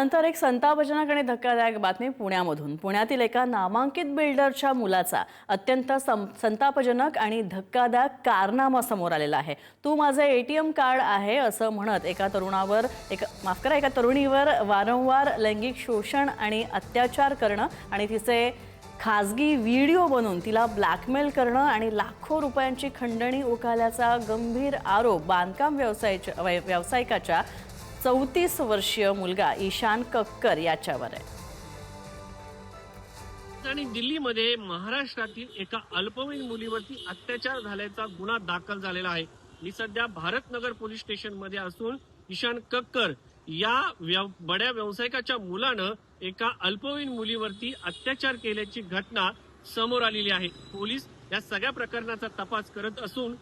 यानंतर एक संतापजनक आणि धक्कादायक बातमी पुण्यामधून। पुण्यातील एका नामांकित बिल्डरच्या मुलाचा अत्यंत संतापजनक आणि धक्कादायक कारनामा समोर आलेला आहे। तू माझे एटीएम कार्ड आहे असं म्हणत एका तरुणीवर वारंवार लैंगिक शोषण आणि अत्याचार करणं आणि तिचे खासगी व्हिडिओ बनवून तिला ब्लॅकमेल करणं आणि लाखो रुपयांची खंडणी उकळल्याचा गंभीर आरोप बांधकाम व्यावसायिकाच्या 34 वर्षीय मुलगा ईशान कक्कर याच्यावर आहे। आणि दिल्लीमध्ये महाराष्ट्रातील एका अल्पवयीन मुलीवरती अत्याचार झाल्याचा गुन्हा दाखल झालेला आहे। मी सध्या भारतनगर पोलीस स्टेशनमध्ये असून ईशान कक्कर या बड्या व्यावसायिकाच्या मुलानं एका अल्पवयीन मुलीवरती अत्याचार केल्याची घटना समोर आलेली आहे। पोलीस या सगळ्या प्रकरणाचा तपास करत असून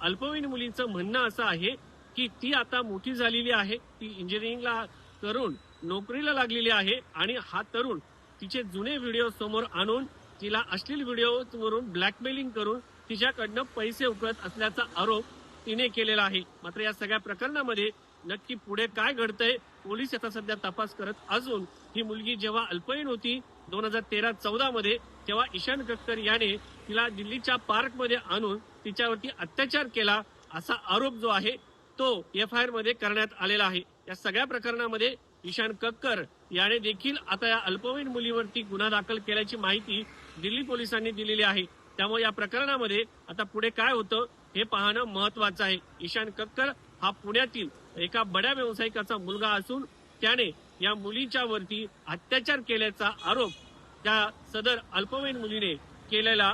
अल्पवयीन मुलीचं म्हणणं असं आहे की ती आता मोठी झालेली आहे, ती इंजिनिअरिंगला करून नोकरीला लागलेली आहे आणि हा तरुण तिचे जुने व्हिडिओ समोर आणून तिला अश्लील व्हिडिओवरून ब्लॅकमेलिंग करून तिच्याकडनं पैसे उकळत असल्याचा आरोप तिने केलेला आहे। मात्र या सगळ्या प्रकरणामध्ये नक्की पुढे काय घडतंय, पोलीस याचा सध्या तपास करत असून ही मुलगी जेव्हा अल्पवयीन होती 2013-14 मध्ये, तेव्हा ईशान कक्कर याने तिला दिल्लीच्या पार्कमध्ये आणून तिच्यावरती अत्याचार केला असा आरोप जो आहे तो FIR मध्ये करण्यात आलेला आहे। या सगळ्या प्रकरणामध्ये ईशान कक्कर याने देखील आता या अल्पवयीन मुलीवरती गुन्हा दाखल केल्याची माहिती दिल्ली पोलिसांनी दिलेली आहे। त्यामुळे या प्रकरणामध्ये आता पुढे काय होतं हे पाहणं महत्वाचं आहे। ईशान कक्कर हा पुण्यातील एका बड्या व्यावसायिकाचा मुलगा असून त्याने या मुलीच्या वरती अत्याचार केल्याचा आरोप त्या सदर अल्पवयीन मुलीने केलेला